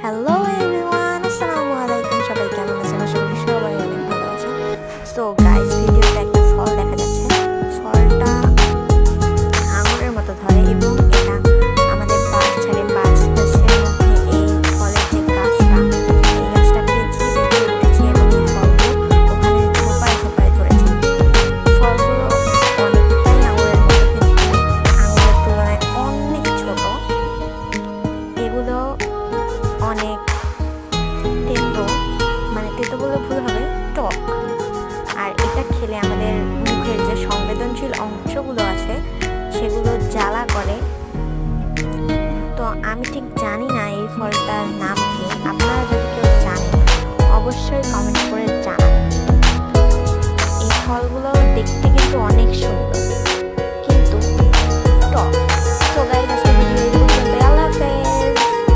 Hello everyone, আসসালামু আলাইকুম। সবাই কেমন আছেন? আশা করি সবাই অনেক ভালো আছেন। সো গাইস, ভিডিওতে একটা ফল দেখা যাচ্ছে। ফলটা আঙুরের মতো ধরে এবং এটা আমাদের বাঁশঝাড়ে গাছের মধ্যে এই ফলের যে গাছটা, এই গাছটা পেঁচিয়ে বেঁধে উঠেছে এবং এই ফলগুলো ওখানে ঝোপায় ঝোপায় ধরেছে। ফলগুলো অনেকটাই আঙুরের মতো, কিন্তু আঙুরের তুলনায় অনেক ছোট। এগুলো অনেক তেতো, মানে তেতো বলে ভুল হবে, টক। আর এটা খেলে আমাদের মুখের যে সংবেদনশীল অংশগুলো আছে সেগুলো জ্বালা করে। তো আমি ঠিক জানি না এই ফলটার নাম কি। আপনারা যদি কেউ জানেন অবশ্যই